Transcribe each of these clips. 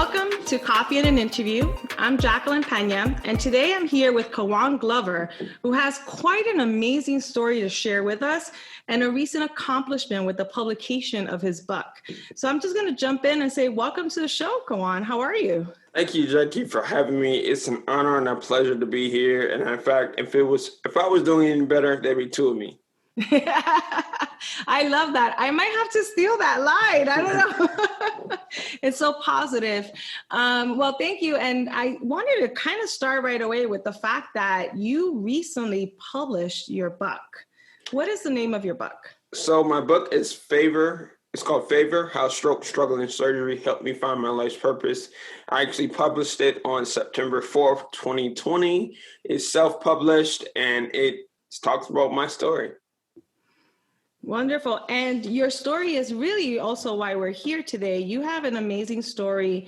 Welcome to Coffee and an Interview. I'm Jacqueline Pena, and today I'm here with Kawan Glover, who has quite an amazing story to share with us and a recent accomplishment with the publication of his book. So I'm just going to jump in and say, welcome to the show, Kawan. How are you? Thank you, Jackie, for having me. It's an honor and a pleasure to be here. And in fact, if I was doing any better, there'd be two of me. I love that. I might have to steal that line. I don't know. It's so positive. Well, thank you. And I wanted to kind of start right away with the fact that you recently published your book. What is the name of your book? So my book is Favor. It's called Favor, How Stroke, Struggle, and Surgery Helped Me Find My Life's Purpose. I actually published it on September 4th, 2020. It's self-published and it talks about my story. Wonderful. And your story is really also why we're here today. You have an amazing story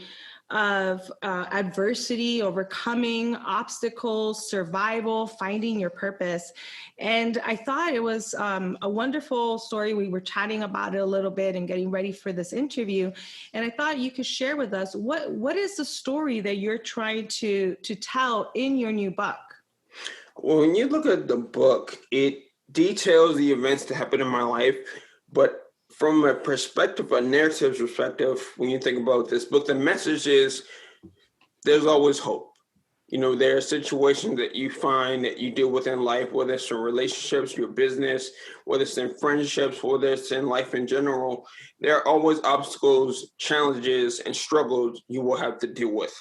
of adversity, overcoming obstacles, survival, finding your purpose. And I thought it was a wonderful story. We were chatting about it a little bit and getting ready for this interview. And I thought you could share with us, what is the story that you're trying to tell in your new book? Well, when you look at the book, it details the events that happened in my life, but from a perspective, a narrative perspective, when you think about this book, the message is there's always hope. You know, there are situations that you find that you deal with in life, whether it's in relationships, your business, whether it's in friendships, whether it's in life in general. There are always obstacles, challenges, and struggles you will have to deal with.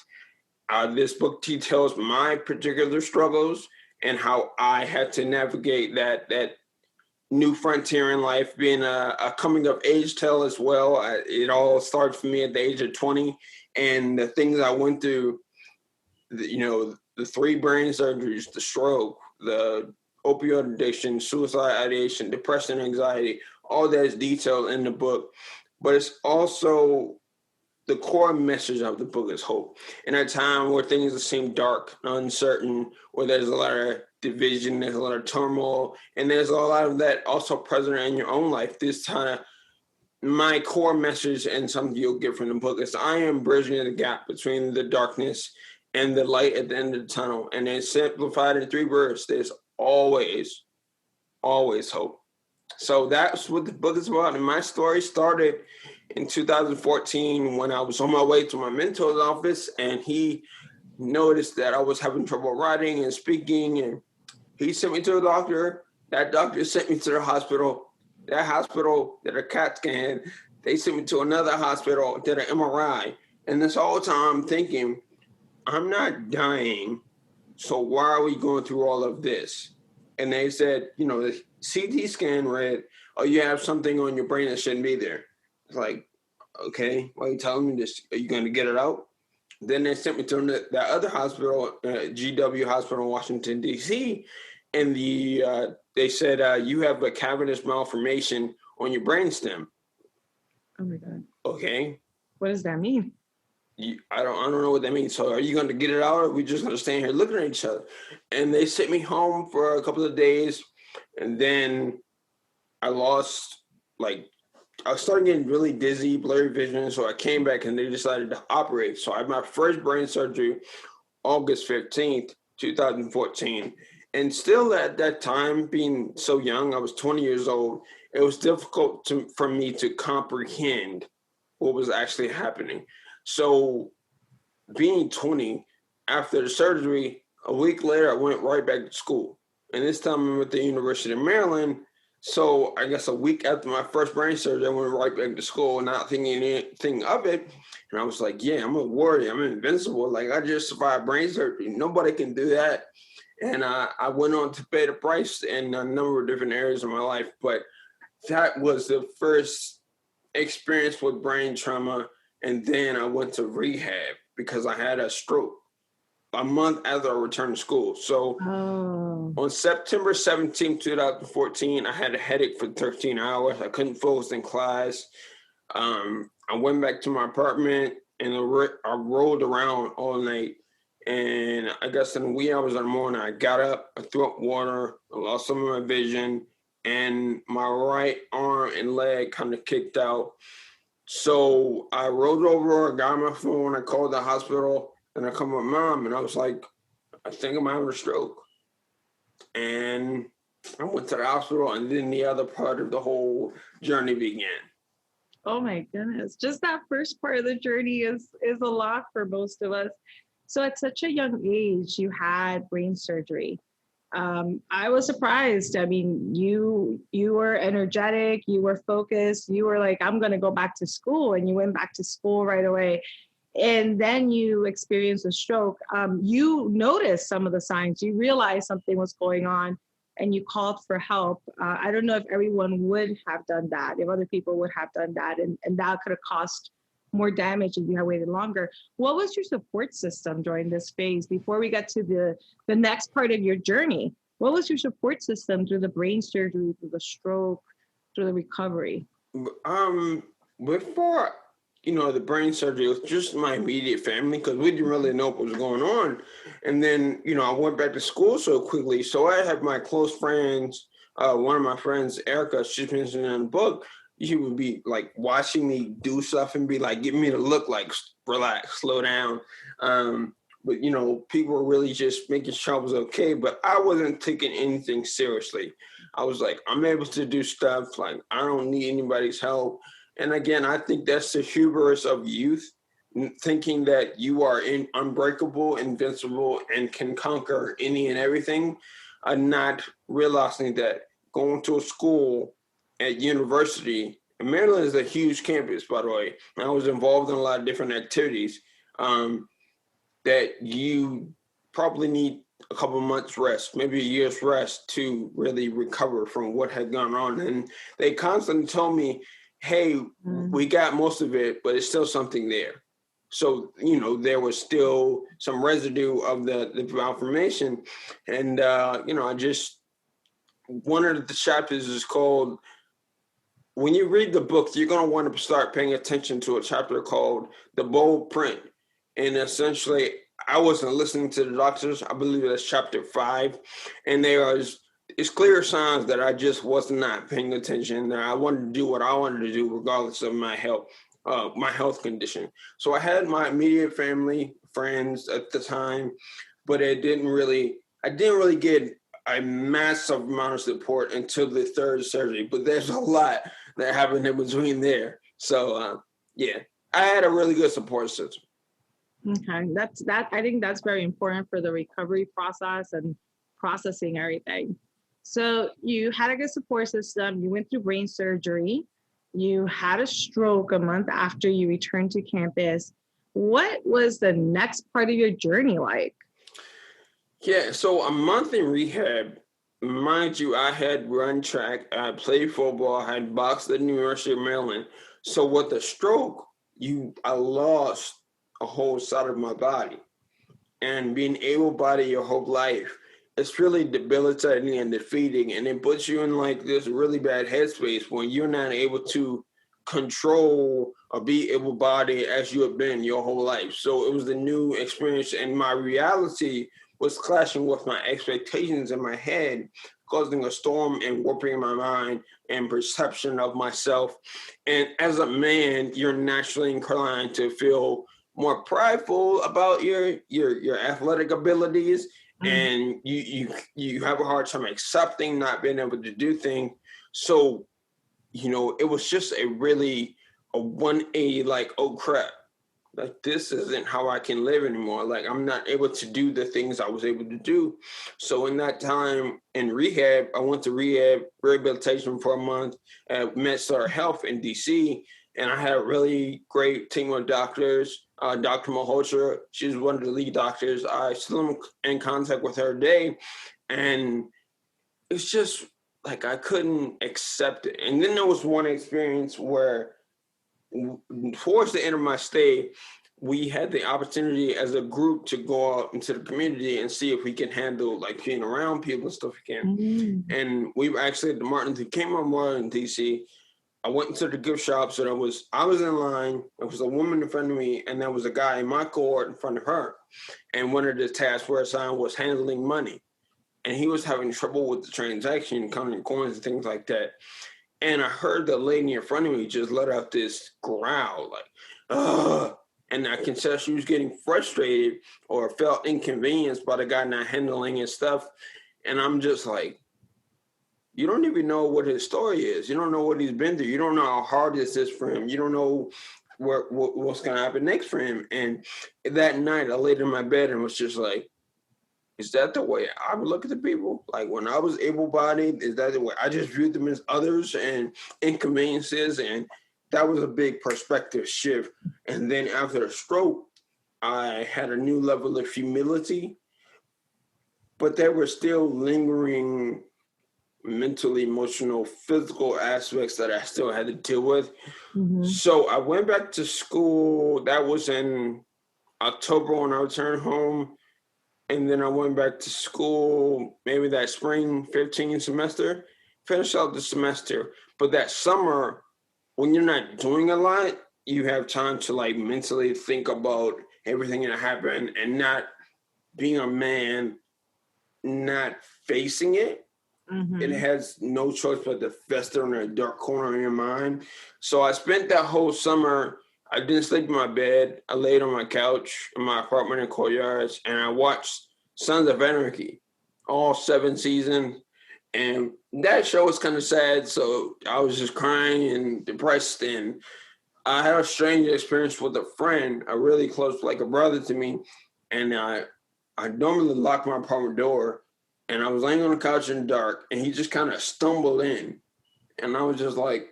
This book details my particular struggles and how I had to navigate that new frontier in life, being a coming of age tale as well. It all started for me at the age of 20, and the things I went through, the 3 brain surgeries, the stroke, the opioid addiction, suicide ideation, depression, anxiety, all that is detailed in the book. But it's also the core message of the book is hope. In a time where things seem dark, uncertain, where there's a lot of division, there's a lot of turmoil, and there's a lot of that also present in your own life. This time, my core message and something you'll get from the book is I am bridging the gap between the darkness and the light at the end of the tunnel. And it's simplified in 3 words. There's always, always hope. So that's what the book is about. And my story started in 2014 when I was on my way to my mentor's office, and he noticed that I was having trouble writing and speaking, and he sent me to a doctor. That doctor sent me to the hospital. That hospital did a CAT scan. They sent me to another hospital, did an MRI. And this whole time I'm thinking, I'm not dying, so why are we going through all of this? And they said, the CT scan read, oh, you have something on your brain that shouldn't be there. It's like, okay, why are you telling me this? Are you going to get it out? Then they sent me to that other hospital, GW Hospital in Washington, D.C., and they said, you have a cavernous malformation on your brainstem. Oh, my God. Okay. What does that mean? I don't know what that means. So are you going to get it out, or are we just going to stand here looking at each other? And they sent me home for a couple of days, and then I started getting really dizzy, blurry vision, so I came back and they decided to operate. So I had my first brain surgery August 15th, 2014. And still at that time, being so young, I was 20 years old, it was difficult for me to comprehend what was actually happening. So being 20, after the surgery, a week later, I went right back to school. And this time I'm at the University of Maryland. So I guess a week after my first brain surgery, I went right back to school, not thinking anything of it. And I was like, yeah, I'm a warrior. I'm invincible. Like, I just survived brain surgery. Nobody can do that. And I went on to pay the price in a number of different areas of my life. But that was the first experience with brain trauma. And then I went to rehab because I had a stroke a month after I returned to school. So on September 17, 2014, I had a headache for 13 hours. I couldn't focus in class. I went back to my apartment and I rolled around all night. And I guess in the wee hours of the morning, I got up, I threw up water, I lost some of my vision, and my right arm and leg kind of kicked out. So I rolled over, I got my phone, I called the hospital, and I called my mom, and I was like, I think I'm having a stroke. And I went to the hospital, and then the other part of the whole journey began. Oh my goodness. Just that first part of the journey is a lot for most of us. So at such a young age, you had brain surgery. I was surprised. I mean, you were energetic, you were focused, you were like, I'm gonna go back to school, and you went back to school right away. And then you experienced a stroke. You noticed some of the signs. You realized something was going on, and you called for help. I don't know if everyone would have done that, if other people would have done that, and that could have caused more damage if you had waited longer. What was your support system during this phase before we get to the next part of your journey? What was your support system through the brain surgery, through the stroke, through the recovery? Um, Before the brain surgery, it was just my immediate family because we didn't really know what was going on. And then I went back to school so quickly, so I have my close friends. One of my friends, Erica, she's mentioned in the book. She would be like watching me do stuff and be like, giving me the look, like relax, slow down. But people were really just making sure I was okay. But I wasn't taking anything seriously. I was like, I'm able to do stuff. Like, I don't need anybody's help. And again, I think that's the hubris of youth, thinking that you are unbreakable, invincible, and can conquer any and everything, not realizing that going to a school at university, and Maryland is a huge campus, by the way. And I was involved in a lot of different activities that you probably need a couple of months rest, maybe a year's rest to really recover from what had gone on. And they constantly told me, hey, we got most of it, but it's still something there. So, there was still some residue of the malformation. And, I just, one of the chapters is called, when you read the book, you're going to want to start paying attention to a chapter called The Bold Print. And essentially, I wasn't listening to the doctors. I believe that's chapter 5. And it's clear signs that I just was not paying attention. That I wanted to do what I wanted to do, regardless of my health condition. So I had my immediate family, friends at the time, but I didn't really get a massive amount of support until the third surgery. But there's a lot that happened in between there. So yeah, I had a really good support system. Okay, I think that's very important for the recovery process and processing everything. So you had a good support system, you went through brain surgery, you had a stroke a month after you returned to campus. What was the next part of your journey like? Yeah, so a month in rehab. Mind you, I had run track, I played football, I had boxed at the University of Maryland. So with the stroke, I lost a whole side of my body. And being able-bodied your whole life, it's really debilitating and defeating, and it puts you in like this really bad headspace when you're not able to control or be able-bodied as you have been your whole life. So it was a new experience, and my reality was clashing with my expectations in my head, causing a storm and warping my mind and perception of myself. And as a man, you're naturally inclined to feel more prideful about your athletic abilities, and you have a hard time accepting not being able to do things. So it was just a 180, like, oh crap, like this isn't how I can live anymore. Like, I'm not able to do the things I was able to do. So in that time in rehab, I went to rehabilitation for a month at MedStar Health in DC, and I had a really great team of doctors. Dr. Malhotra, she's one of the lead doctors. I still am in contact with her today, and it's just like I couldn't accept it. And then there was one experience where, towards the end of my stay, we had the opportunity as a group to go out into the community and see if we can handle like being around people and stuff again. And we were actually at the Martin Luther King Memorial in DC. I went into the gift shops, and I was in line. There was a woman in front of me, and there was a guy in my cohort in front of her. And one of the tasks we were assigned was handling money. And he was having trouble with the transaction, counting coins and things like that. And I heard the lady in front of me just let out this growl, like, ugh. And I can tell she was getting frustrated or felt inconvenienced by the guy not handling his stuff. And I'm just like, you don't even know what his story is. You don't know what he's been through. You don't know how hard this is for him. You don't know what's going to happen next for him. And that night, I laid in my bed and was just like, is that the way I would look at the people? Like when I was able-bodied, is that the way I just viewed them as others and inconveniences? And that was a big perspective shift. And then after the stroke, I had a new level of humility, but there were still lingering mental, emotional, physical aspects that I still had to deal with. Mm-hmm. So I went back to school. That was in October when I returned home. And then I went back to school, maybe that spring 15 semester, finished out the semester. But that summer, when you're not doing a lot, you have time to like mentally think about everything that happened and not being a man, not facing it. Mm-hmm. It has no choice but to fester in a dark corner in your mind. So I spent that whole summer, I didn't sleep in my bed. I laid on my couch in my apartment in Courtyards, and I watched Sons of Anarchy, all 7 seasons. And that show was kind of sad, so I was just crying and depressed. And I had a strange experience with a friend, a really close, like a brother to me. And I normally lock my apartment door, and I was laying on the couch in the dark, and he just kind of stumbled in. And I was just like,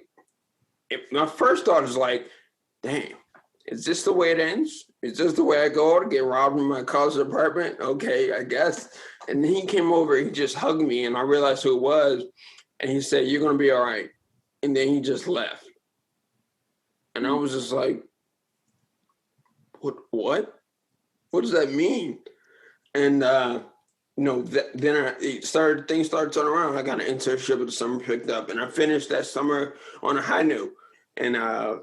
my first thought is like, dang, is this the way it ends? Is this the way I go to get robbed in my cousin's apartment? Okay, I guess. And then he came over, he just hugged me, and I realized who it was. And he said, you're going to be all right. And then he just left. And I was just like, what? What does that mean? And, then things started turning around. I got an internship at the summer picked up, and I finished that summer on a high note. And, I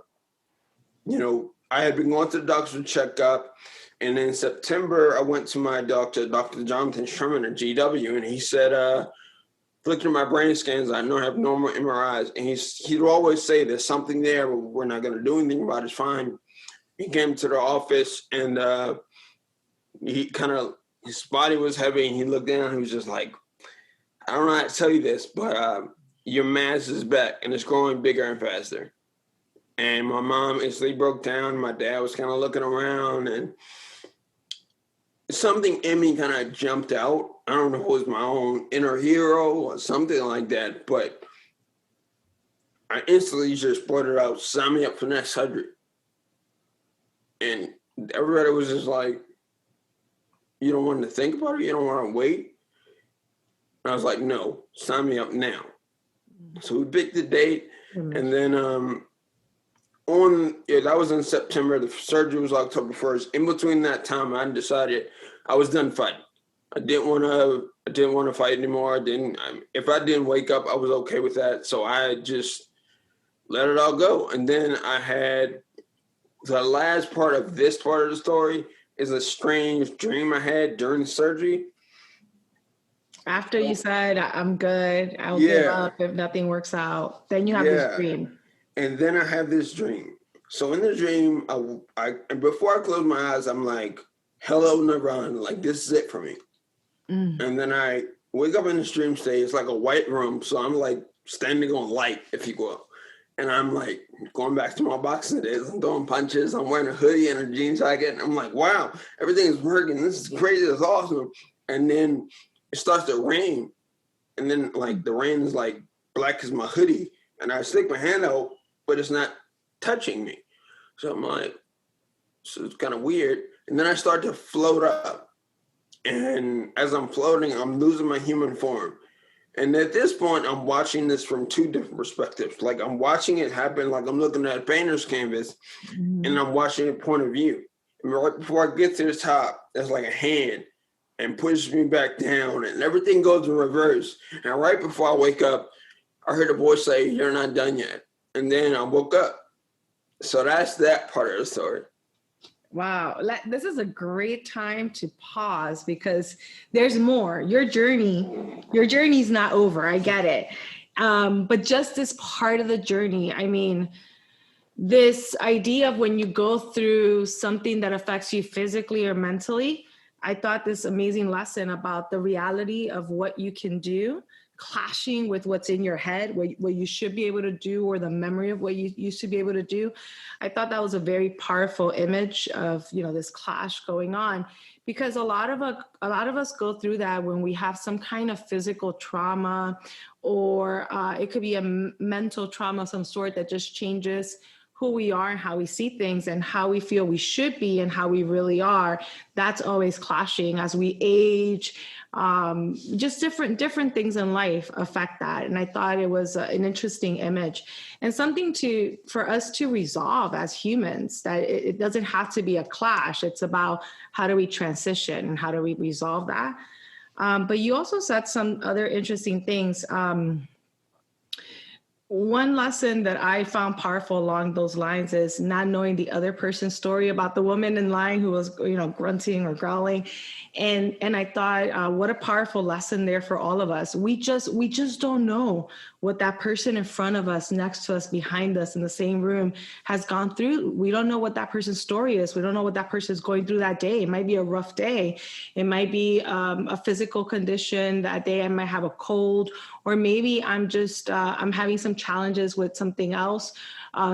had been going to the doctor to check up. And in September, I went to my doctor, Dr. Jonathan Sherman at GW, and he said, looking at my brain scans, I know I have normal MRIs. And he'd always say there's something there, but we're not going to do anything about it. It's fine. He came to the office, and his body was heavy, and he looked down, and he was just like, I don't know how to tell you this, but your mass is back, and it's growing bigger and faster. And my mom instantly broke down. My dad was kind of looking around, and something in me kind of jumped out. I don't know if it was my own inner hero or something like that, but I instantly just blurted out, sign me up for next surgery. And everybody was just like, you don't want to think about it? You don't want to wait? And I was like, no, sign me up now. So we picked the date, and then that was in September. The surgery was October 1st. In between that time, I decided I was done fighting. I didn't want to fight anymore. If I didn't wake up, I was okay with that. So I just let it all go. And then I had the last part of this part of the story is a strange dream I had during the surgery. After you said, I'm good, I'll give up if nothing works out, then you have this dream. And then I have this dream. So in the dream, and before I close my eyes, I'm like, hello, Nirvana, like this is it for me. And then I wake up in this dream state. It's like a white room. So I'm like standing on light, if you will. And I'm like going back to my boxing days. I'm throwing punches. I'm wearing a hoodie and a jean jacket. And I'm like, wow, everything is working. This is crazy. It's awesome. And then it starts to rain. And then like the rain is like black as my hoodie. And I stick my hand out, but it's not touching me. So I'm like, so it's kind of weird. And then I start to float up. And as I'm floating, I'm losing my human form. And at this point, I'm watching this from 2 different perspectives. Like I'm watching it happen, like I'm looking at a painter's canvas, and I'm watching a point of view. And right before I get to the top, there's like a hand and pushes me back down, and everything goes in reverse. And right before I wake up, I heard a voice say, "You're not done yet." And then I woke up. So that's that part of the story. Wow. This is a great time to pause because there's more. Your journey's not over. I get it. But just this part of the journey, I mean, this idea of when you go through something that affects you physically or mentally, I thought this amazing lesson about the reality of what you can do clashing with what's in your head, what you should be able to do, or the memory of what you used to be able to do. I thought that was a very powerful image of, you know, this clash going on, because a lot of us go through that when we have some kind of physical trauma, or it could be a mental trauma of some sort that just changes who we are and how we see things and how we feel we should be and how we really are. That's always clashing as we age. Just different things in life affect that. And I thought it was an interesting image and something for us to resolve as humans, that it doesn't have to be a clash. It's about how do we transition and how do we resolve that. But you also said some other interesting things. One lesson that I found powerful along those lines is not knowing the other person's story about the woman in line who was, you know, grunting or growling. And I thought, what a powerful lesson there for all of us. We just don't know what that person in front of us, next to us, behind us, in the same room has gone through. We don't know what that person's story is. We don't know what that person is going through that day. It might be a rough day. It might be a physical condition that day. I might have a cold, or maybe I'm having some challenges with something else.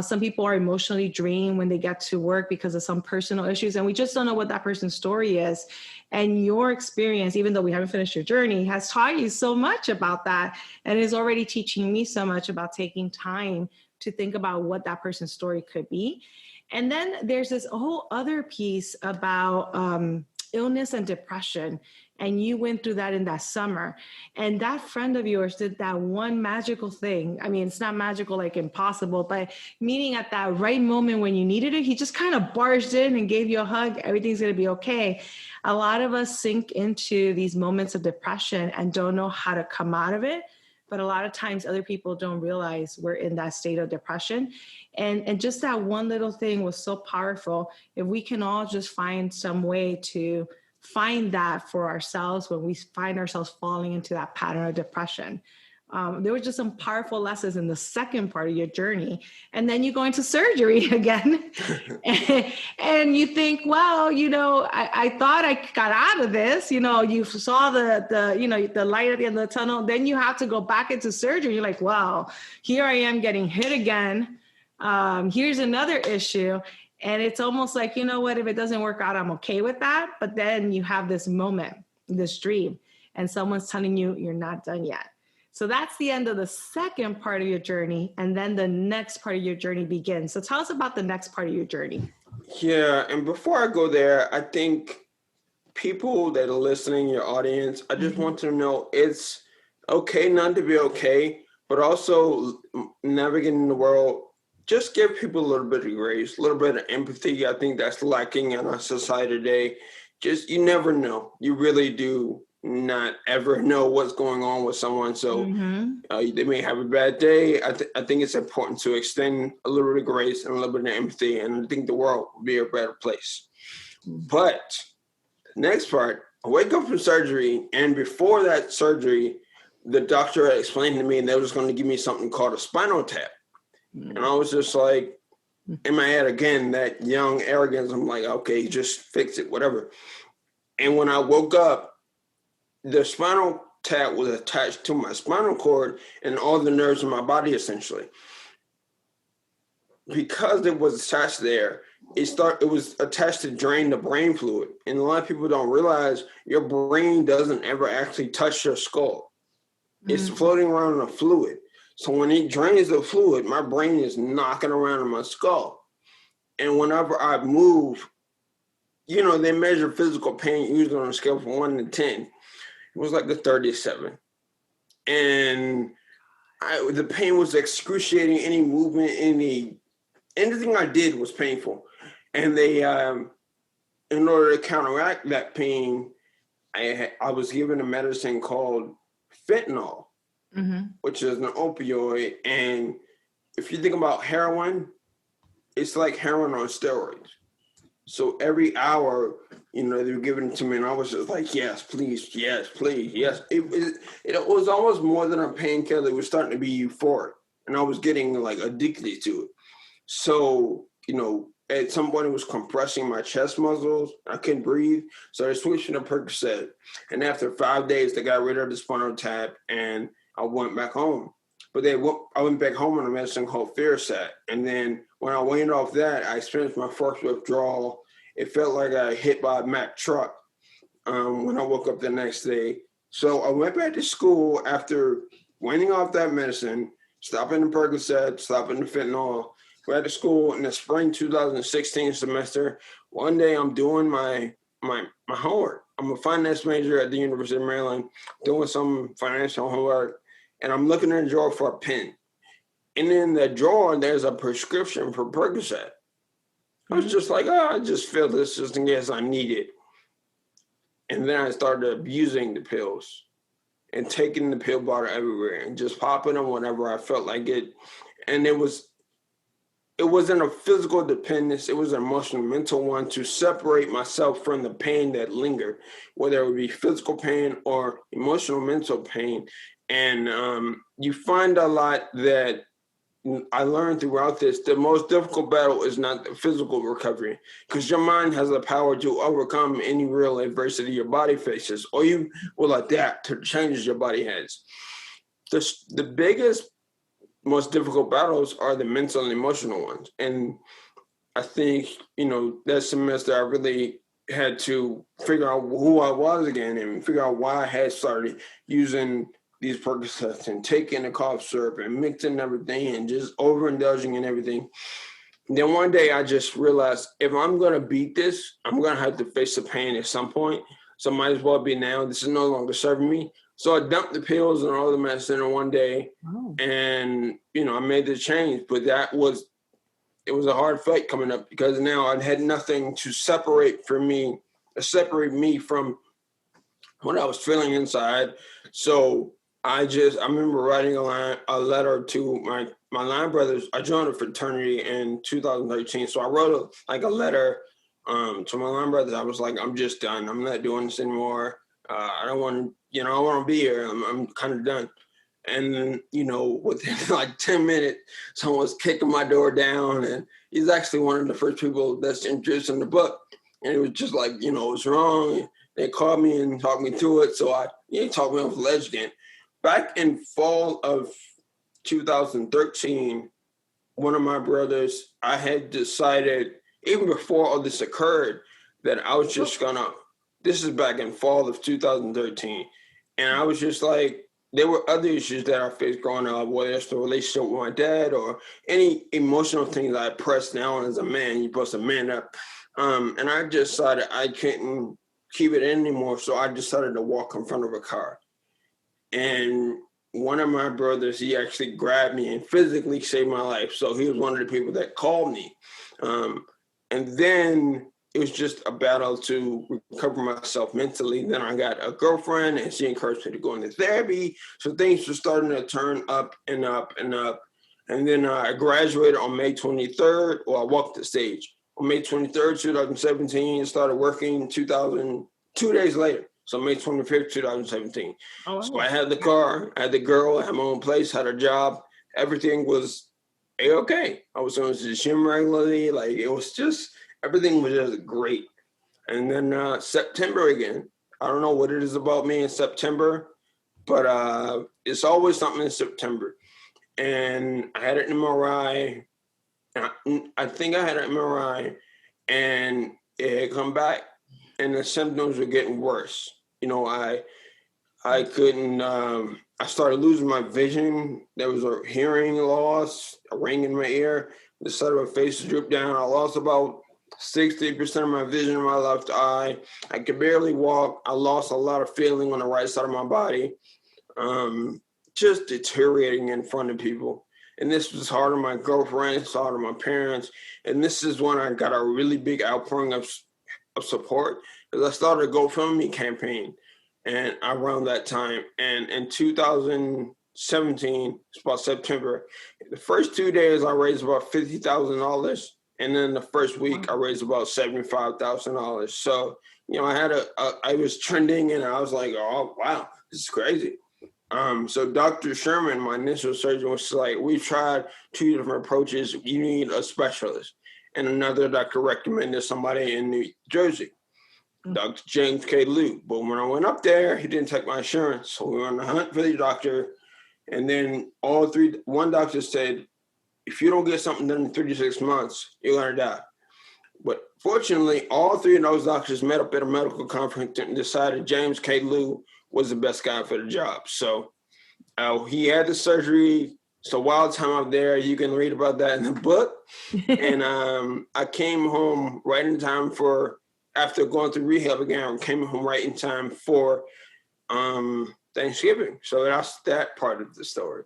Some people are emotionally drained when they get to work because of some personal issues, and we just don't know what that person's story is. And your experience, even though we haven't finished your journey, has taught you so much about that, and is already teaching me so much about taking time to think about what that person's story could be. And then there's this whole other piece about illness and depression. And you went through that in that summer. And that friend of yours did that one magical thing. I mean, it's not magical like impossible, but meaning at that right moment when you needed it, he just kind of barged in and gave you a hug. Everything's going to be okay. A lot of us sink into these moments of depression and don't know how to come out of it. But a lot of times other people don't realize we're in that state of depression. And just that one little thing was so powerful. If we can all just find some way to find that for ourselves when we find ourselves falling into that pattern of depression. There were just some powerful lessons in the second part of your journey. And then you go into surgery again and you think, well, you know, I thought I got out of this, you know, you saw the light at the end of the tunnel. Then you have to go back into surgery. You're like, wow, here I am getting hit again. Here's another issue. And it's almost like, you know what, if it doesn't work out, I'm okay with that. But then you have this moment, this dream, and someone's telling you you're not done yet. So that's the end of the second part of your journey. And then the next part of your journey begins. So tell us about the next part of your journey. Yeah. And before I go there, I think people that are listening, your audience, I just want to know it's okay not to be okay, but also navigating the world. Just give people a little bit of grace, a little bit of empathy. I think that's lacking in our society today. Just, you never know. You really do not ever know what's going on with someone. So they may have a bad day. I think it's important to extend a little bit of grace and a little bit of empathy. And I think the world will be a better place. But next part, I wake up from surgery. And before that surgery, the doctor had explained to me they was going to give me something called a spinal tap. And I was just like, in my head again, that young arrogance. I'm like, okay, just fix it, whatever. And when I woke up, the spinal tap was attached to my spinal cord and all the nerves in my body, essentially. Because it was attached there, it was attached to drain the brain fluid. And a lot of people don't realize your brain doesn't ever actually touch your skull. It's floating around in a fluid. So when it drains the fluid, my brain is knocking around in my skull. And whenever I move, you know, they measure physical pain usually on a scale from 1 to 10. It was like a 37. And the pain was excruciating. Any movement, anything I did was painful. And they, in order to counteract that pain, I was given a medicine called fentanyl. Which is an opioid. And if you think about heroin, it's like heroin on steroids. So every hour, they were giving it to me, and I was just like, yes, please, yes. It was almost more than a painkiller. It was starting to be euphoric, and I was getting like addicted to it. So, at some point it was compressing my chest muscles. I couldn't breathe. So I switched to Percocet. And after 5 days, they got rid of the spinal tap and I went back home. But I went back home on a medicine called Ferrosat. And then when I went off that, I experienced my first withdrawal. It felt like I hit by a Mack truck when I woke up the next day. So I went back to school after weaning off that medicine, stopping the Percocet, stopping the fentanyl. Went to school in the spring 2016 semester. One day I'm doing my homework. I'm a finance major at the University of Maryland, doing some financial homework, and I'm looking in the drawer for a pen. And in the drawer, there's a prescription for Percocet. I was just like, I just feel this just in case I need it. And then I started abusing the pills and taking the pill bottle everywhere and just popping them whenever I felt like it. And it wasn't a physical dependence. It was an emotional, mental one to separate myself from the pain that lingered, whether it would be physical pain or emotional, mental pain. And you find a lot that I learned throughout this. The most difficult battle is not the physical recovery, because your mind has the power to overcome any real adversity your body faces, or you will adapt to the changes your body has. The biggest, most difficult battles are the mental and emotional ones. And I think, that semester I really had to figure out who I was again and figure out why I had started using these Percocets and taking the cough syrup and mixing everything and just overindulging in everything. And then one day I just realized if I'm going to beat this, I'm going to have to face the pain at some point. So might as well be now. This is no longer serving me. So I dumped the pills and all the medicine in one day. Oh. And, I made the change. But it was a hard fight coming up because now I had nothing to separate me from what I was feeling inside. So I remember writing a letter to my line brothers. I joined a fraternity in 2013. So I wrote a letter to my line brothers. I was like, I'm just done. I'm not doing this anymore. I don't want to, I want to be here. I'm kind of done. And then, within like 10 minutes, someone was kicking my door down. And he's actually one of the first people that's introduced in the book. And it was just like, what's wrong? They called me and talked me through it. So he talked me off the ledge again. Back in fall of 2013, one of my brothers, I had decided, even before all this occurred, that I was just this is back in fall of 2013. And I was just like, there were other issues that I faced growing up, whether it's the relationship with my dad or any emotional things I pressed down as a man. You're supposed to man up. And I just decided I couldn't keep it in anymore. So I decided to walk in front of a car. And one of my brothers, he actually grabbed me and physically saved my life. So he was one of the people that called me. And then it was just a battle to recover myself mentally. Then I got a girlfriend and she encouraged me to go into therapy. So things were starting to turn up and up and up. And then I graduated on May 23rd, or I walked the stage. On May 23rd, 2017, started working 2 days later. So May 25th, 2017. Oh, wow. So I had the car, I had the girl, I had my own place, had a job. Everything was A-okay. I was going to the gym regularly. Like, it was just, everything was just great. And then September again. I don't know what it is about me in September, but it's always something in September. And I had an MRI. I think I had an MRI, and it had come back, and the symptoms were getting worse. I couldn't, I started losing my vision. There was a hearing loss, a ring in my ear. The side of my face drooped down. I lost about 60% of my vision in my left eye. I could barely walk. I lost a lot of feeling on the right side of my body. Just deteriorating in front of people. And this was hard on my girlfriend, it's hard on my parents. And this is when I got a really big outpouring of support, because I started a GoFundMe campaign. And around that time, and in 2017, it's about September, the first 2 days I raised about $50,000. And then the first week I raised about $75,000. So, I was trending and I was like, oh, wow, this is crazy. So Dr. Sherman, my initial surgeon, was like, we've tried 2 different approaches. You need a specialist. And another doctor recommended somebody in New Jersey, Dr. James K. Liu. But when I went up there, he didn't take my insurance. So we were on the hunt for the doctor. And then one doctor said, if you don't get something done in 3 to 6 months, you're going to die. But fortunately, all 3 of those doctors met up at a medical conference and decided James K. Liu was the best guy for the job. So he had the surgery. So while time I'm there, you can read about that in the book. And I came home right in time after going through rehab again, came home right in time for Thanksgiving. So that's that part of the story.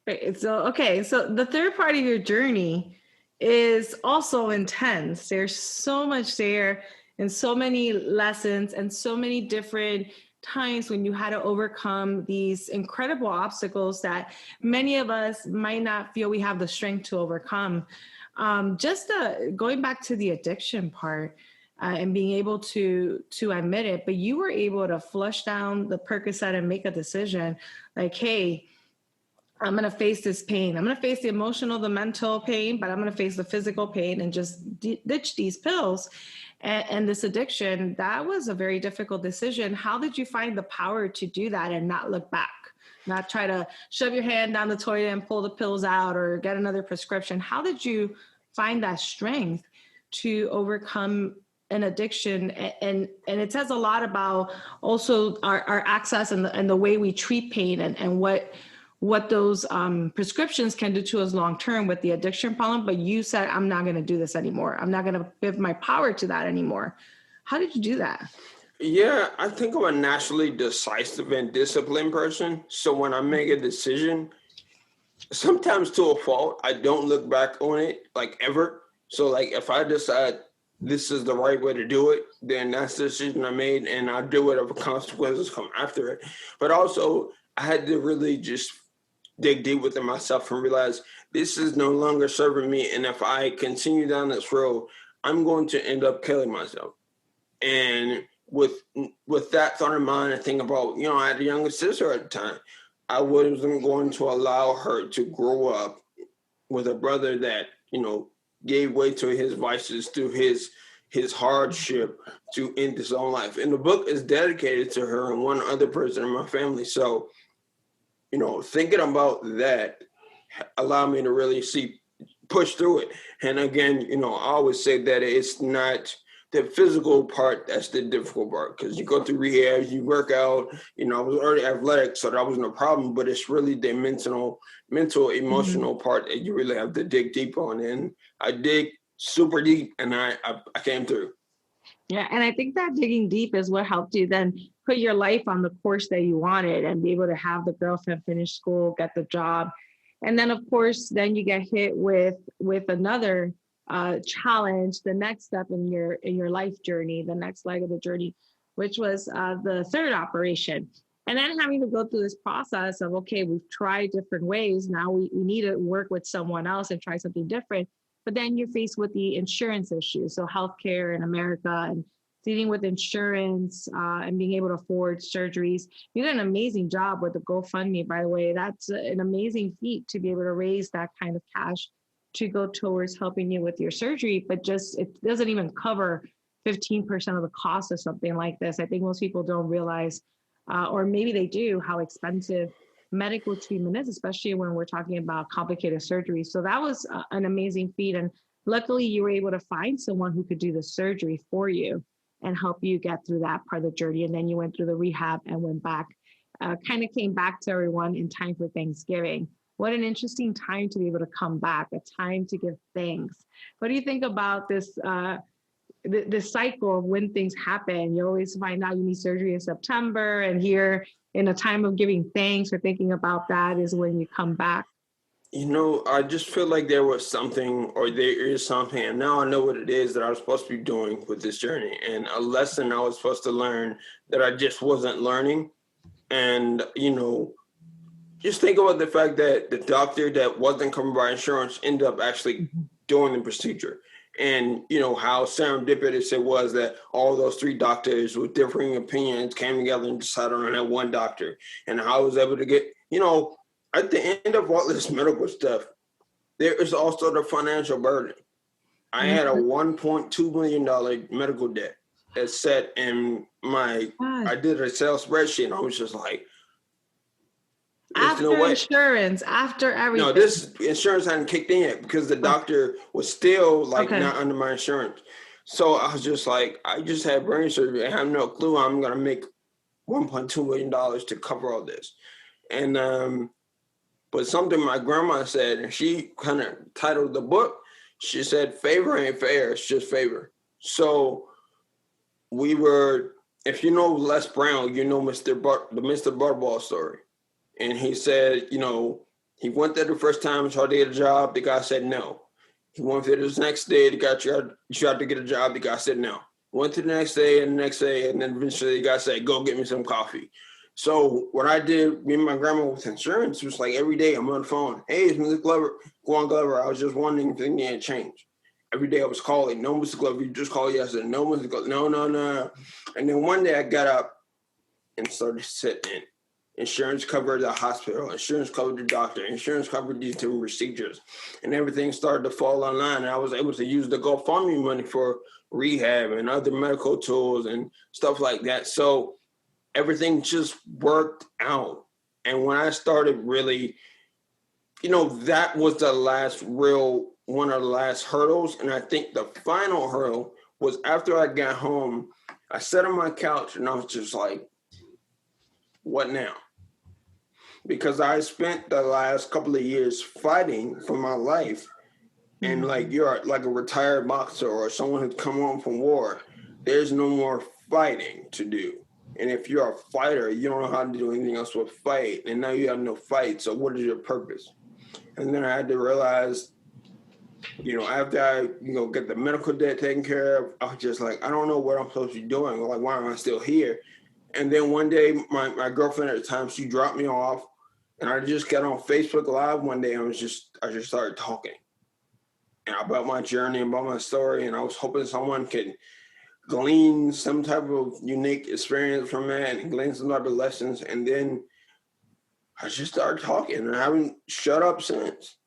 Right. So the third part of your journey is also intense. There's so much there and so many lessons and so many different times when you had to overcome these incredible obstacles that many of us might not feel we have the strength to overcome. Going back to the addiction part and being able to admit it, but you were able to flush down the Percocet and make a decision like, hey, I'm going to face this pain. I'm going to face the emotional, the mental pain, but I'm going to face the physical pain and just ditch these pills and this addiction. That was a very difficult decision. How did you find the power to do that and not look back, not try to shove your hand down the toilet and pull the pills out or get another prescription? How did you find that strength to overcome an addiction? And it says a lot about also our access and the way we treat pain and what those prescriptions can do to us long-term with the addiction problem. But you said, I'm not going to do this anymore. I'm not going to give my power to that anymore. How did you do that? Yeah, I think I'm a naturally decisive and disciplined person. So when I make a decision, sometimes to a fault, I don't look back on it like ever. So like if I decide this is the right way to do it, then that's the decision I made, and I'll do whatever consequences come after it. But also I had to really just dig deep within myself and realize this is no longer serving me. And if I continue down this road, I'm going to end up killing myself. And with that thought in mind, I think about, I had a younger sister at the time. I wasn't going to allow her to grow up with a brother that, gave way to his vices through his hardship to end his own life. And the book is dedicated to her and one other person in my family. So, thinking about that allowed me to really push through it. And again, I always say that it's not the physical part that's the difficult part, because you go through rehab, you work out, I was already athletic, so that wasn't a problem, but it's really the mental, emotional part that you really have to dig deep on. And I dig super deep, and I came through. Yeah, and I think that digging deep is what helped you then put your life on the course that you wanted and be able to have the girlfriend finish school, get the job. And then, of course, then you get hit with another challenge, the next step in your life journey, the next leg of the journey, which was the third operation. And then having to go through this process of, okay, we've tried different ways. Now we need to work with someone else and try something different. But then you're faced with the insurance issue. So healthcare in America and dealing with insurance and being able to afford surgeries. You did an amazing job with the GoFundMe, by the way. That's an amazing feat to be able to raise that kind of cash to go towards helping you with your surgery, but just it doesn't even cover 15% of the cost of something like this. I think most people don't realize, or maybe they do, how expensive medical treatment is, especially when we're talking about complicated surgery. So that was an amazing feat. And luckily you were able to find someone who could do the surgery for you and help you get through that part of the journey. And then you went through the rehab and went back, kind of came back to everyone in time for Thanksgiving. What an interesting time to be able to come back, a time to give thanks. What do you think about this this cycle of when things happen? You always find out you need surgery in September, and here in a time of giving thanks or thinking about that is when you come back. I just feel like there was something, or there is something, and now I know what it is that I was supposed to be doing with this journey, and a lesson I was supposed to learn that I just wasn't learning. And, just think about the fact that the doctor that wasn't covered by insurance ended up actually doing the procedure. And, you know, how serendipitous it was that all those three doctors with differing opinions came together and decided on that one doctor, and how I was able to get, you know, at the end of all this medical stuff, there is also the financial burden. I had a $1.2 million medical debt that's set in my, I did a Excel spreadsheet, and I was just like, there's no After way. insurance, after everything. No, this insurance hadn't kicked in yet because the doctor was still like not under my insurance. So I was just like, I just had brain surgery. I have no clue how I'm going to make $1.2 million to cover all this. And, but something my grandma said, and she kind of titled the book, she said, favor ain't fair, it's just favor. So we were, if you know Les Brown, you know the Mr. Butterball story. And he said, you know, he went there the first time, tried to get a job. The guy said no. He went there the next day. The guy tried to get a job. The guy said no. Went to the next day and the next day, and then eventually the guy said, go get me some coffee. So what I did, me and my grandma with insurance, was like every day I'm on the phone. Hey, it's Mr. Glover, Kawan Glover. I was just wondering if anything had changed. Every day I was calling. No, Mr. Glover, you just called yesterday. No, Mr. Glover. No. And then one day I got up and started sitting. Insurance covered the hospital, insurance covered the doctor, insurance covered these different procedures, and everything started to fall online. And I was able to use the GoFundMe money for rehab and other medical tools and stuff like that. So everything just worked out. And when I started really, you know, that was the last real, one of the last hurdles. And I think the final hurdle was after I got home, I sat on my couch and I was just like, what now? Because I spent the last couple of years fighting for my life. And like you're like a retired boxer or someone who's come home from war, there's no more fighting to do. And if you're a fighter, you don't know how to do anything else but fight. And now you have no fight. So what is your purpose? And then I had to realize, you know, after I, you know, get the medical debt taken care of, I was just like, I don't know what I'm supposed to be doing. Like, why am I still here? And then one day, my girlfriend at the time, she dropped me off. And I just got on Facebook Live one day. I just started talking, and about my journey, about my story, and I was hoping someone could glean some type of unique experience from that and glean some type of lessons. And then I just started talking, and I haven't shut up since.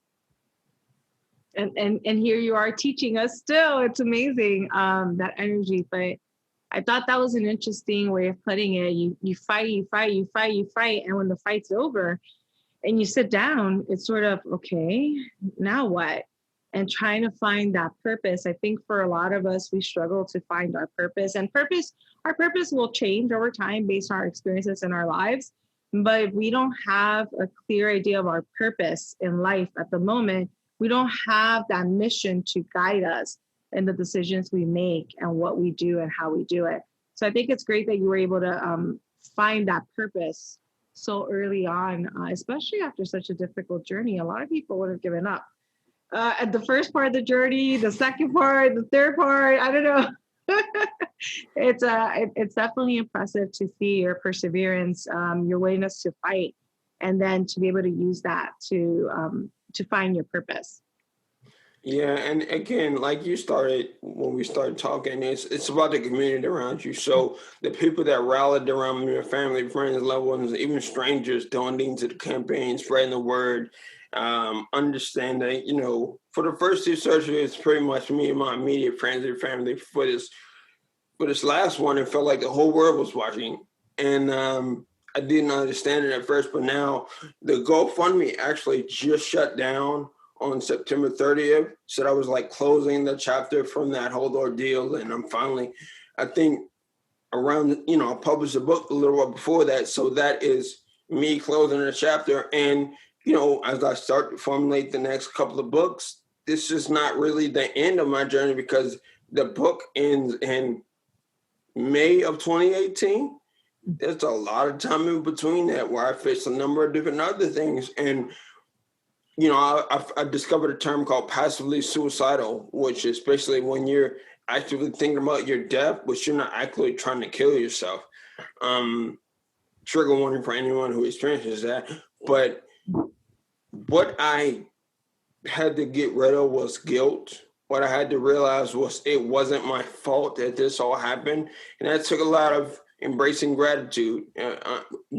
And here you are teaching us still. It's amazing, that energy. But I thought that was an interesting way of putting it. You fight, and when the fight's over, and you sit down, it's sort of, okay, now what? And trying to find that purpose. I think for a lot of us, we struggle to find our purpose. And our purpose will change over time based on our experiences in our lives. But if we don't have a clear idea of our purpose in life at the moment, we don't have that mission to guide us in the decisions we make and what we do and how we do it. So I think it's great that you were able to find that purpose so early on, especially after such a difficult journey. A lot of people would have given up at the first part of the journey, the second part, the third part. I don't know. It's definitely impressive to see your perseverance, your willingness to fight, and then to be able to use that to find your purpose. Yeah, and again, like you started when we started talking, it's about the community around you. So the people that rallied around me, your family, friends, loved ones, even strangers, donating to the campaign, spreading the word, understanding, you know, for the first two surgeries, it's pretty much me and my immediate friends and family. For this last one, it felt like the whole world was watching, and I didn't understand it at first, but now the GoFundMe actually just shut down on September 30th. So that was like closing the chapter from that whole ordeal. And I'm finally, I think around, you know, I published a book a little while before that. So that is me closing the chapter. And, you know, as I start to formulate the next couple of books, this is not really the end of my journey because the book ends in May of 2018. There's a lot of time in between that where I faced a number of different other things. And you know, I discovered a term called passively suicidal, which is basically when you're actively thinking about your death, but you're not actually trying to kill yourself. Trigger warning for anyone who experiences that. But what I had to get rid of was guilt what I had to realize was it wasn't my fault that this all happened. And that took a lot of embracing gratitude,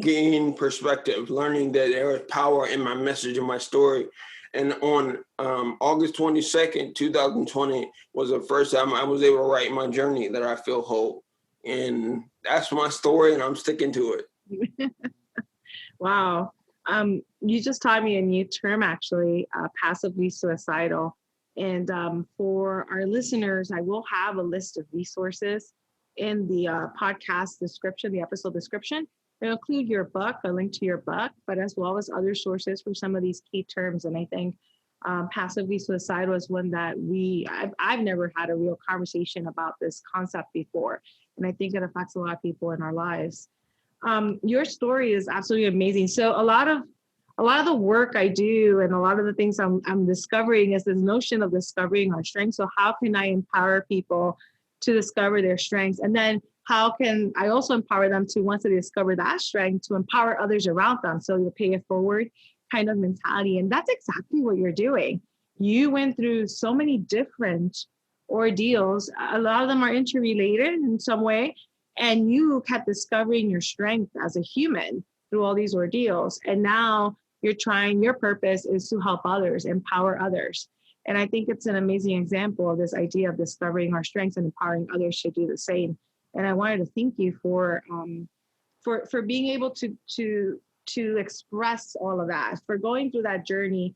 gaining perspective, learning that there was power in my message and my story. And on August 22nd, 2020 was the first time I was able to write my journey that I feel whole. And that's my story, and I'm sticking to it. Wow. You just taught me a new term, actually, passively suicidal. And for our listeners, I will have a list of resources in the podcast description, the episode description. It'll include your book, a link to your book, but as well as other sources for some of these key terms. And I think passively suicidal is one that I've never had a real conversation about this concept before. And I think it affects a lot of people in our lives. Your story is absolutely amazing. So a lot of the work I do and a lot of the things I'm discovering is this notion of discovering our strengths. So how can I empower people to discover their strengths? And then how can I also empower them to, once they discover that strength, to empower others around them? So the pay it forward kind of mentality. And that's exactly what you're doing. You went through so many different ordeals. A lot of them are interrelated in some way. And you kept discovering your strength as a human through all these ordeals. And now your purpose is to help others, empower others. And I think it's an amazing example of this idea of discovering our strengths and empowering others to do the same. And I wanted to thank you for being able to express all of that, for going through that journey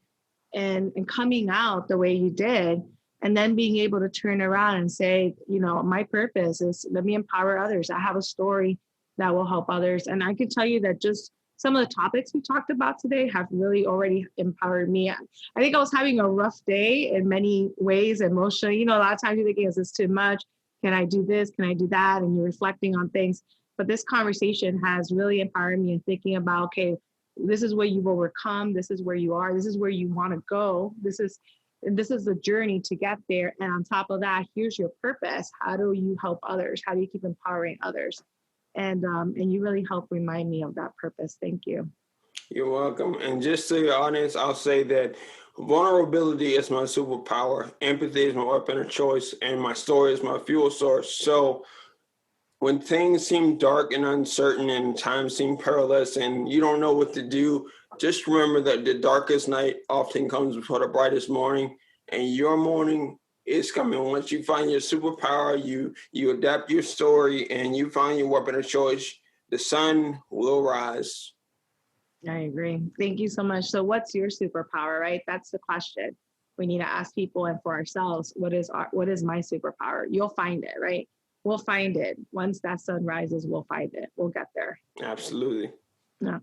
and coming out the way you did, and then being able to turn around and say, my purpose is let me empower others. I have a story that will help others. And I can tell you that just some of the topics we talked about today have really already empowered me. I think I was having a rough day in many ways, emotionally. A lot of times you're thinking, is this too much? Can I do this? Can I do that? And you're reflecting on things. But this conversation has really empowered me in thinking about, okay, this is where you've overcome. This is where you are. This is where you want to go. This is the journey to get there. And on top of that, here's your purpose. How do you help others? How do you keep empowering others? And you really help remind me of that purpose. Thank you. You're welcome. And just to your audience, I'll say that vulnerability is my superpower. Empathy is my weapon of choice, and my story is my fuel source. So when things seem dark and uncertain and times seem perilous and you don't know what to do, just remember that the darkest night often comes before the brightest morning, and your morning is coming. Once you find your superpower, you adapt your story, and you find your weapon of choice, the sun will rise. I agree. Thank you so much. So what's your superpower, right? That's the question we need to ask people, and for ourselves, what is my superpower? You'll find it, right? We'll find it. Once that sun rises, we'll find it. We'll get there. Absolutely. Yeah.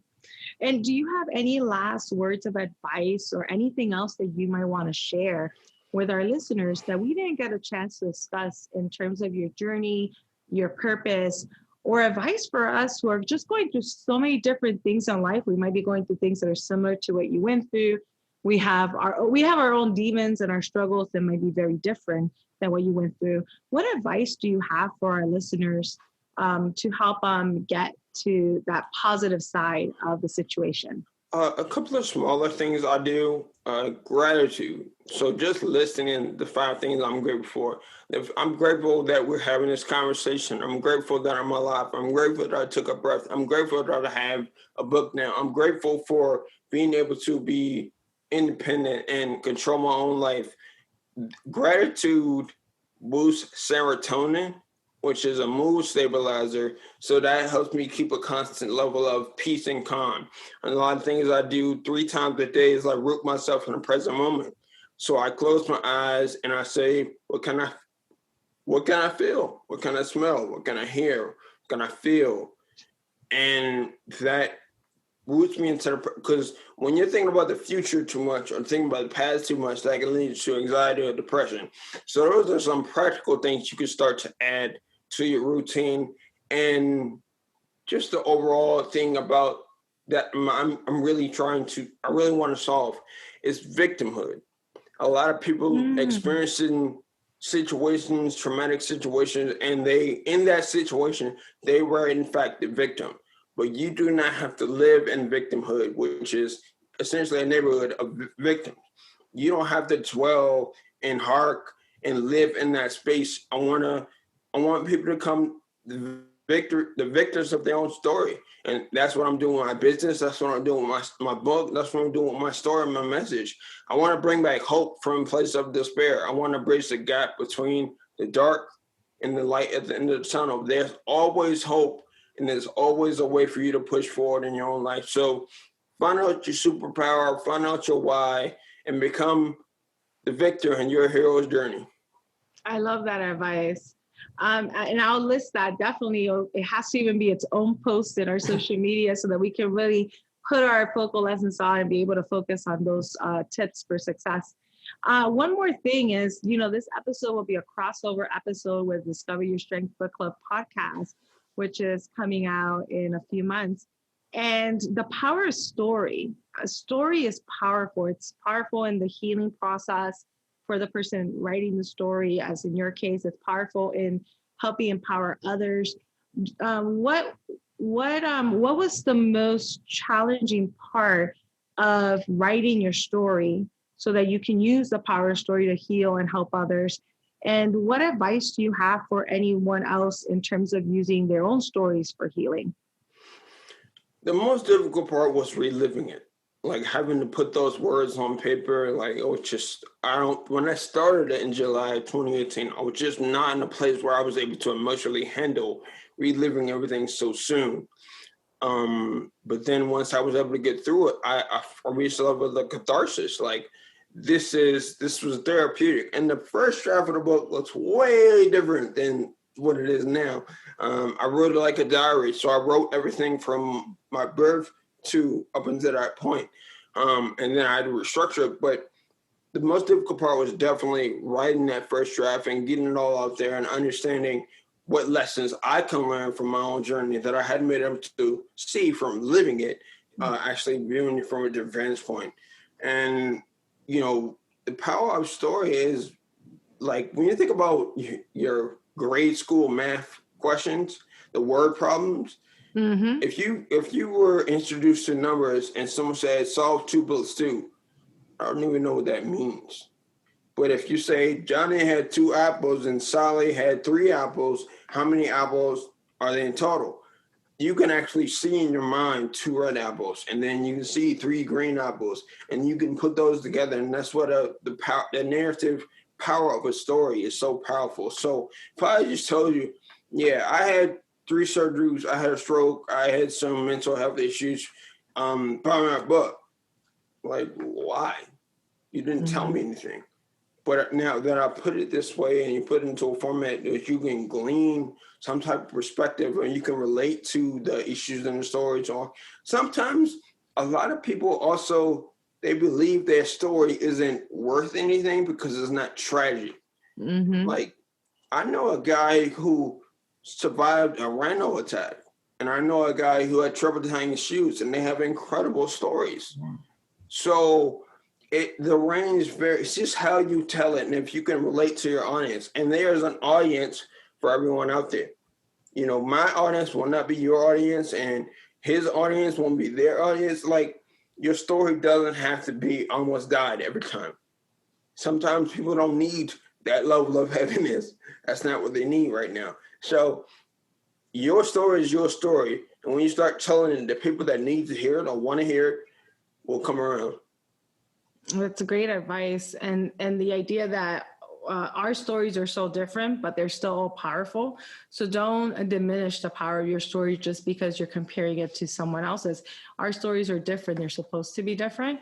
And do you have any last words of advice or anything else that you might want to share with our listeners that we didn't get a chance to discuss in terms of your journey, your purpose, or advice for us who are just going through so many different things in life? We might be going through things that are similar to what you went through. We have our own demons and our struggles that might be very different than what you went through. What advice do you have for our listeners to help get to that positive side of the situation? A couple of smaller things I do. Gratitude. So just listing the 5 things I'm grateful for. If I'm grateful that we're having this conversation. I'm grateful that I'm alive. I'm grateful that I took a breath. I'm grateful that I have a book now. I'm grateful for being able to be independent and control my own life. Gratitude boosts serotonin, which is a mood stabilizer. So that helps me keep a constant level of peace and calm. And a lot of things I do 3 times a day is like root myself in the present moment. So I close my eyes and I say, what can I feel? What can I smell? What can I hear? What can I feel? And that roots me into because when you're thinking about the future too much or thinking about the past too much, that can lead to anxiety or depression. So those are some practical things you can start to add to your routine. And just the overall thing about that I really want to solve is victimhood. A lot of people experiencing situations, traumatic situations, and in that situation, they were in fact the victim. But you do not have to live in victimhood, which is essentially a neighborhood of victims. You don't have to dwell and hark and live in that space. I want people to come the victors of their own story. And that's what I'm doing with my business. That's what I'm doing with my book. That's what I'm doing with my story and my message. I want to bring back hope from a place of despair. I want to bridge the gap between the dark and the light at the end of the tunnel. There's always hope, and there's always a way for you to push forward in your own life. So find out your superpower, find out your why, and become the victor in your hero's journey. I love that advice. And I'll list that definitely. It has to even be its own post in our social media so that we can really put our focal lessons on and be able to focus on those tips for success. One more thing is, this episode will be a crossover episode with Discover Your Strength Book Club podcast, which is coming out in a few months. And the power of story. A story is powerful. It's powerful in the healing process for the person writing the story, as in your case. It's powerful in helping empower others. What was the most challenging part of writing your story so that you can use the power of story to heal and help others? And what advice do you have for anyone else in terms of using their own stories for healing? The most difficult part was reliving it, like having to put those words on paper. Like, it was just, when I started it in July 2018, I was just not in a place where I was able to emotionally handle reliving everything so soon. But then once I was able to get through it, I reached a level of catharsis. Like, this was therapeutic. And the first draft of the book looks way different than what it is now. I wrote it like a diary. So I wrote everything from my birth to up until that point. And then I had to restructure it. But the most difficult part was definitely writing that first draft and getting it all out there and understanding what lessons I can learn from my own journey that I hadn't been able to see from living it, actually viewing it from a different vantage point. And, the power of story is, like, when you think about your grade school math questions, the word problems, Mm-hmm. if you were introduced to numbers and someone said solve 2 plus 2, I don't even know what that means. But if you say Johnny had 2 apples and Sally had 3 apples, how many apples are they in total? You can actually see in your mind 2 red apples, and then you can see 3 green apples, and you can put those together. And that's what the narrative power of a story is so powerful. So if I just told you, yeah, I had 3 surgeries, I had a stroke, I had some mental health issues, probably my book. Like, why? You didn't tell me anything. But now that I put it this way and you put it into a format that you can glean some type of perspective and you can relate to the issues in the stories, or sometimes a lot of people also, they believe their story isn't worth anything because it's not tragic. Mm-hmm. Like, I know a guy who survived a rhino attack, and I know a guy who had trouble tying his shoes, and they have incredible stories. So the range varies. It's just how you tell it, and if you can relate to your audience. And there's an audience for everyone out there. My audience will not be your audience, and his audience won't be their audience. Like, your story doesn't have to be almost died every time. Sometimes people don't need that level of heaviness. That's not what they need right now. So your story is your story, and when you start telling it, the people that need to hear it or want to hear it will come around. That's great advice. And the idea that our stories are so different, but they're still all powerful. So don't diminish the power of your story just because you're comparing it to someone else's. Our stories are different. They're supposed to be different.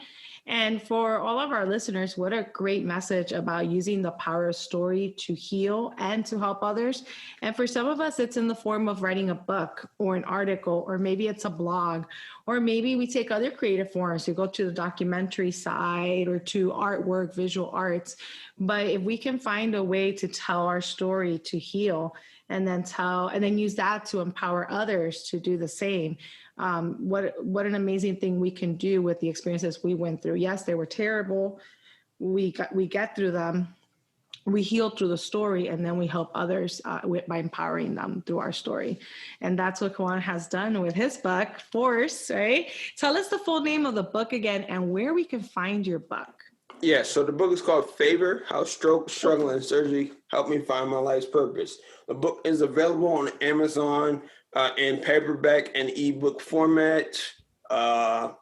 And for all of our listeners, what a great message about using the power of story to heal and to help others. And for some of us, it's in the form of writing a book or an article, or maybe it's a blog, or maybe we take other creative forms. We go to the documentary side or to artwork, visual arts. But if we can find a way to tell our story to heal and then use that to empower others to do the same, what an amazing thing we can do with the experiences we went through. Yes, they were terrible. We get through them. We heal through the story, and then we help others by empowering them through our story. And that's what Kawan has done with his book, Force, right? Tell us the full name of the book again and where we can find your book. Yeah, so the book is called Favor, How Stroke, Struggle, and Surgery Helped Me Find My Life's Purpose. The book is available on Amazon in paperback and ebook format. Uh,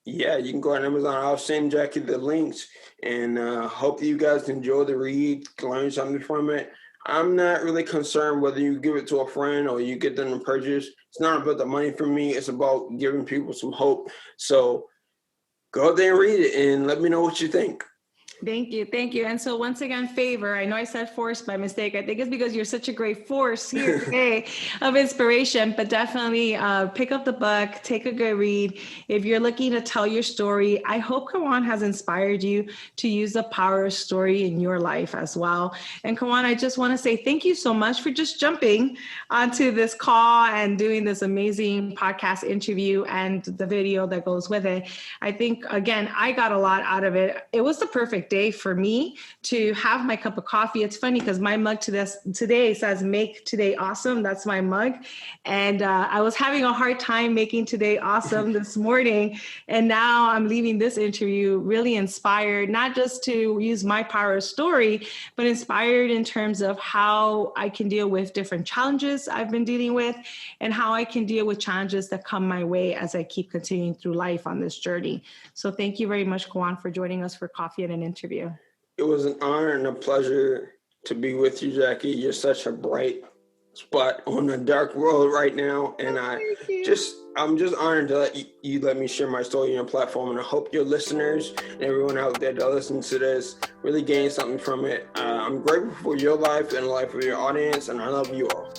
yeah, you can go on Amazon. I'll send Jackie the links, and hope you guys enjoy the read, learn something from it. I'm not really concerned whether you give it to a friend or you get them to purchase. It's not about the money for me. It's about giving people some hope. So go out there and read it and let me know what you think. Thank you. Thank you. And so once again, favor, I know I said force by mistake. I think it's because you're such a great force here today of inspiration, but definitely pick up the book, take a good read. If you're looking to tell your story, I hope Kawan has inspired you to use the power of story in your life as well. And Kawan, I just want to say thank you so much for just jumping onto this call and doing this amazing podcast interview and the video that goes with it. I think, again, I got a lot out of it. It was the perfect day for me to have my cup of coffee. It's funny because my mug today says "Make Today Awesome." That's my mug, and I was having a hard time making today awesome this morning, and now I'm leaving this interview really inspired, not just to use my power of story, but inspired in terms of how I can deal with different challenges I've been dealing with, and how I can deal with challenges that come my way as I keep continuing through life on this journey. So thank you very much, Kawan, for joining us for coffee and an interview. It was an honor and a pleasure to be with you, Jackie. You're such a bright spot on the dark world right now, and I'm just honored to let me share my story on your platform, and I hope your listeners and everyone out there that listens to this really gain something from it. I'm grateful for your life and the life of your audience, and I love you all.